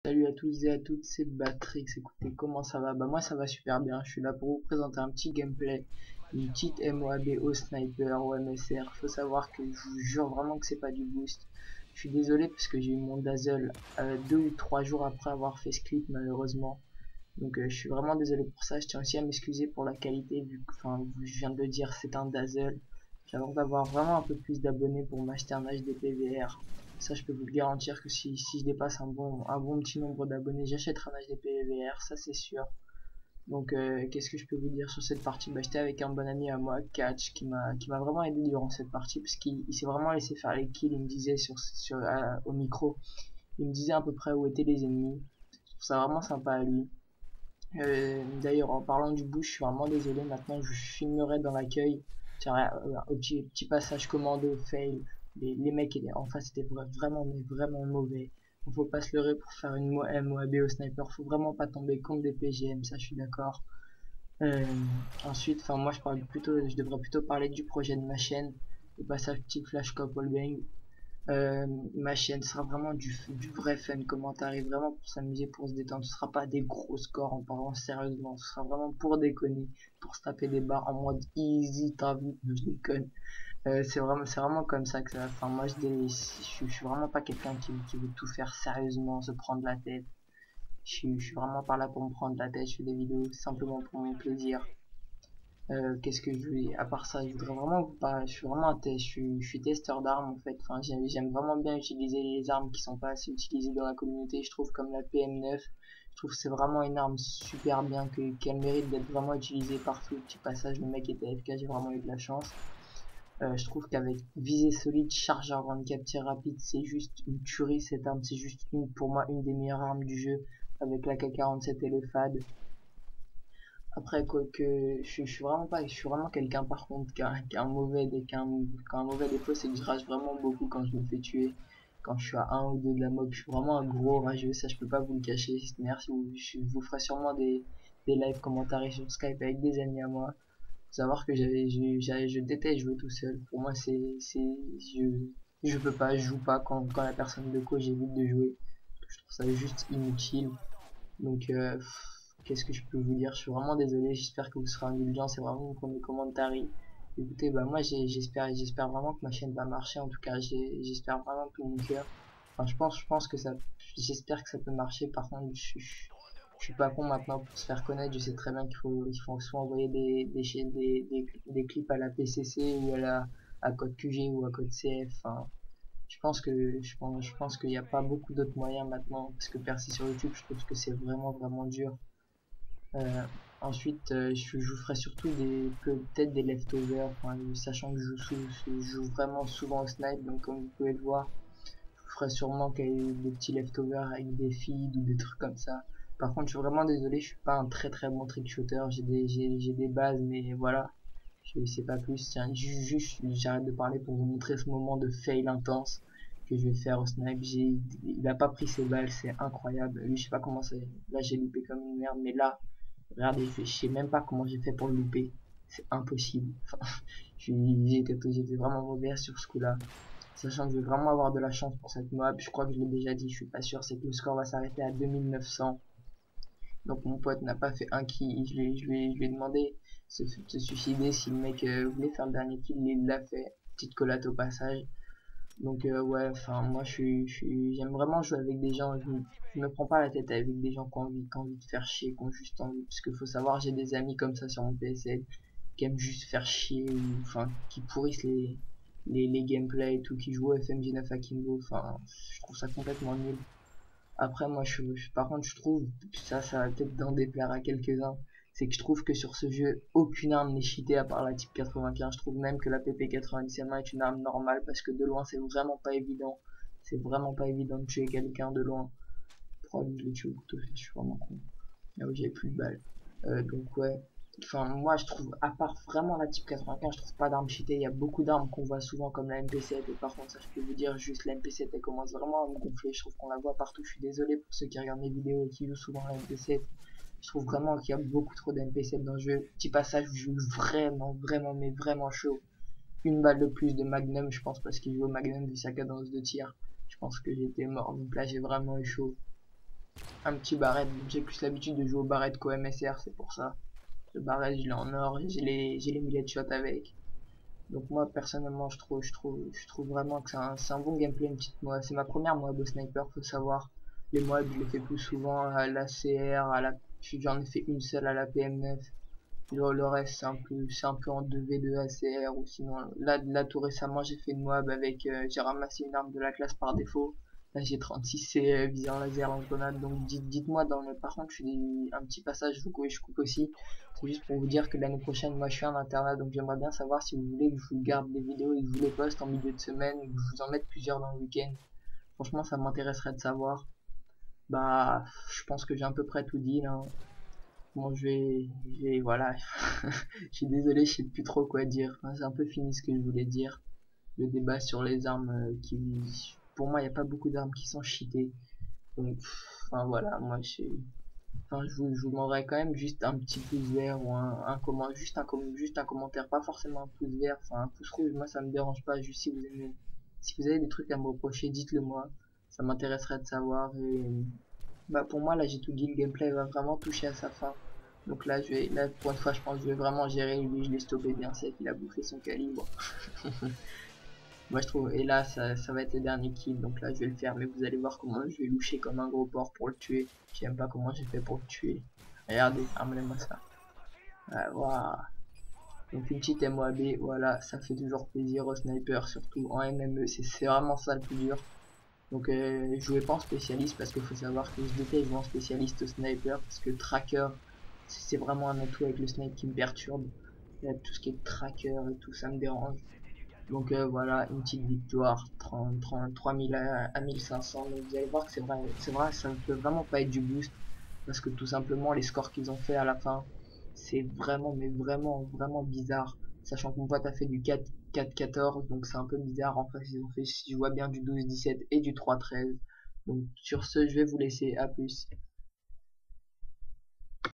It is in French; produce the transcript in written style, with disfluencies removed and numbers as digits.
Salut à tous et à toutes, c'est Batrix. Écoutez, comment ça va? Bah moi ça va super bien. Je suis là pour vous présenter un petit gameplay, une petite MOAB au sniper au MSR. Faut savoir que je vous jure vraiment que c'est pas du boost. Je suis désolé parce que j'ai eu mon dazzle 2 ou 3 jours après avoir fait ce clip malheureusement. Donc je suis vraiment désolé pour ça. Je tiens aussi à m'excuser pour la qualité vu que je viens de le dire, c'est un dazzle. J'avais d'avoir vraiment un peu plus d'abonnés pour m'acheter un HD PVR. Ça, je peux vous le garantir que si je dépasse un bon petit nombre d'abonnés, j'achèterai un HD PVR, ça c'est sûr. Donc, qu'est-ce que je peux vous dire sur cette partie? Bah, j'étais avec un bon ami à moi, Catch, qui m'a vraiment aidé durant cette partie, parce qu'il s'est vraiment laissé faire les kills. Il me disait au micro, il me disait à peu près où étaient les ennemis. Je trouve ça vraiment sympa à lui. D'ailleurs, en parlant du bush, je suis vraiment désolé. Maintenant, je filmerai dans l'accueil. Au petit passage commando, fail. Les mecs en face étaient vraiment, mais vraiment mauvais. Il faut pas se leurrer pour faire une MOAB au sniper. Faut vraiment pas tomber contre des PGM, ça je suis d'accord. Euh, Ensuite, enfin moi je devrais plutôt parler du projet de ma chaîne. Le passage petit flash cop wallbang. Ma chaîne sera vraiment du vrai fun commentary, vraiment pour s'amuser, pour se détendre. Ce sera pas des gros scores en parlant sérieusement, ce sera vraiment pour déconner, pour se taper des barres en mode easy, t'as vu, je déconne. C'est vraiment comme ça que ça va. Enfin, moi je suis vraiment pas quelqu'un qui veut tout faire sérieusement, se prendre la tête. Je suis vraiment pas là pour me prendre la tête, je fais des vidéos simplement pour mon plaisir. Qu'est-ce que je voulais à part ça, je voudrais vraiment pas, je suis vraiment je suis testeur d'armes en fait. Enfin, j'aime vraiment bien utiliser les armes qui sont pas assez utilisées dans la communauté. Je trouve comme la PM9, je trouve que c'est vraiment une arme super bien, qu'elle mérite d'être vraiment utilisée partout. Petit passage, le mec était AFK, j'ai vraiment eu de la chance. Je trouve qu'avec visée solide, chargeur 24 tirs rapide, c'est juste une tuerie cette arme. C'est juste pour moi une des meilleures armes du jeu, avec la K47 et le FAD. Après, quoique, je suis vraiment quelqu'un par contre qui a un mauvais défaut, c'est que je rage vraiment beaucoup quand je me fais tuer. Quand je suis à un ou deux de la mob, je suis vraiment un gros rageux, ça je peux pas vous le cacher. Merci, je vous ferai sûrement des live commentaires sur Skype avec des amis à moi. Faut savoir que je déteste jouer tout seul. Pour moi, je peux pas, je joue pas quand la personne de co, j'évite de jouer. Je trouve ça juste inutile. Donc, qu'est-ce que je peux vous dire? Je suis vraiment désolé, j'espère que vous serez indulgents, c'est vraiment mon premier commentaire. Écoutez, bah moi j'espère vraiment que ma chaîne va marcher, en tout cas j'espère vraiment de tout mon cœur. Enfin, je pense que j'espère que ça peut marcher. Par contre, je suis pas con maintenant pour se faire connaître. Je sais très bien qu'il faut soit envoyer des clips à la PCC ou à code QG ou à code CF. Enfin, je pense qu'il n'y a pas beaucoup d'autres moyens maintenant, parce que percer sur YouTube, je trouve que c'est vraiment vraiment dur. Euh, Ensuite, je vous ferai surtout peut-être des leftovers, enfin, sachant que je joue vraiment souvent au snipe, donc comme vous pouvez le voir, je vous ferai sûrement des petits leftovers avec des feeds ou des trucs comme ça. Par contre, je suis vraiment désolé, je suis pas un très très bon trick shooter, j'ai des bases, mais voilà, je sais pas plus. Tiens, juste, j'arrête de parler pour vous montrer ce moment de fail intense que je vais faire au snipe. Il a pas pris ses balles, c'est incroyable. Lui, je sais pas comment c'est. Là, j'ai loupé comme une merde, mais là, regardez, je sais même pas comment j'ai fait pour le louper. C'est impossible. Enfin, j'étais vraiment mauvais sur ce coup-là. Sachant que je vais vraiment avoir de la chance pour cette mob. Je crois que je l'ai déjà dit, je suis pas sûr. C'est que le score va s'arrêter à 2900. Donc mon pote n'a pas fait un kill. Je lui ai demandé de se suicider si le mec voulait faire le dernier kill. Il l'a fait. Petite collate au passage. Donc ouais, enfin moi j'aime vraiment jouer avec des gens. Je me prends pas la tête avec des gens qui ont envie de faire chier, qui ont juste envie. Parce qu'il faut savoir, j'ai des amis comme ça sur mon PSL qui aiment juste faire chier, ou enfin qui pourrissent les gameplays et tout, qui jouent FMG9 Akimbo. Enfin, je trouve ça complètement nul. Après, moi, par contre, je trouve, ça va peut-être d'en déplaire à quelques-uns, c'est que je trouve que sur ce jeu, aucune arme n'est cheatée à part la type 95. Je trouve même que la PP90 est une arme normale parce que de loin, c'est vraiment pas évident. C'est vraiment pas évident de tuer quelqu'un de loin. Probablement je l'ai tué au couteau, je suis vraiment con. Là où j'avais plus de balles. Donc ouais. Enfin, moi je trouve, à part vraiment la type 95, je trouve pas d'armes cheatées. Il y a beaucoup d'armes qu'on voit souvent comme la MP7. Et par contre, ça je peux vous dire, juste la MP7 elle commence vraiment à me gonfler. Je trouve qu'on la voit partout. Je suis désolé pour ceux qui regardent mes vidéos et qui jouent souvent à la MP7. Je trouve vraiment qu'il y a beaucoup trop d'MP7 dans le jeu. Petit passage où je joue vraiment, vraiment, mais vraiment chaud. Une balle de plus de Magnum, je pense, parce qu'il joue au Magnum vu sa cadence de tir. Je pense que j'étais mort. Donc là, j'ai vraiment eu chaud. un petit barrette. J'ai plus l'habitude de jouer au barrette qu'au MSR, c'est pour ça. Le barrette, je l'ai en or et j'ai les millets de shot avec. Donc moi personnellement je trouve vraiment que c'est un bon gameplay, une petite moi. C'est ma première Moab au sniper, faut savoir. Les Moab je les fais plus souvent à la CR, j'en ai fait une seule à la PM9. Le reste c'est un peu en 2v2 ACR ou sinon là tout récemment j'ai fait une Moab avec j'ai ramassé une arme de la classe par défaut. Là j'ai 36 C visant laser lance-grenade, donc dites-moi dans le par contre je fais un petit passage je coupe aussi. C'est juste pour vous dire que l'année prochaine moi je suis en internat, donc j'aimerais bien savoir si vous voulez que je vous garde des vidéos et que je vous les poste en milieu de semaine et que je vous en mette plusieurs dans le week-end. Franchement ça m'intéresserait de savoir. Bah je pense que j'ai à peu près tout dit là. Bon, voilà. Je suis désolé, je sais plus trop quoi dire. Enfin, c'est un peu fini ce que je voulais dire. Le débat sur les armes pour moi, il n'y a pas beaucoup d'armes qui sont cheatées. Donc, enfin voilà, moi, je vous demanderais quand même juste un petit pouce vert ou juste un commentaire, pas forcément un pouce vert, enfin un pouce rouge, moi ça me dérange pas. Juste si vous avez des trucs à me reprocher, dites-le moi. Ça m'intéresserait de savoir et bah pour moi là j'ai tout dit, le gameplay va vraiment toucher à sa fin. Donc là pour une fois je pense que je vais vraiment gérer lui, je l'ai stoppé bien sec, il a bouffé son calibre. Moi je trouve, et là ça va être le dernier kill, donc là je vais le faire, mais vous allez voir comment je vais loucher comme un gros porc pour le tuer. J'aime pas comment j'ai fait pour le tuer. Regardez, amenez-moi ça. Voilà. Donc une petite MOAB, voilà, ça fait toujours plaisir au sniper, surtout en MME, c'est vraiment ça le plus dur. Donc je jouais pas en spécialiste parce qu'il faut savoir que je déteste jouer en spécialiste au sniper parce que tracker c'est vraiment un atout avec le snipe qui me perturbe. Là, tout ce qui est tracker et tout ça me dérange. Donc voilà, une petite victoire, 3000 à 1500. Donc vous allez voir que c'est vrai, ça ne peut vraiment pas être du boost parce que tout simplement les scores qu'ils ont fait à la fin, c'est vraiment, mais vraiment, vraiment bizarre. Sachant que mon pote a fait du 4-14, donc c'est un peu bizarre. En fait, ils ont fait, si je vois bien, du 12-17 et du 3-13. Donc sur ce, je vais vous laisser, à plus.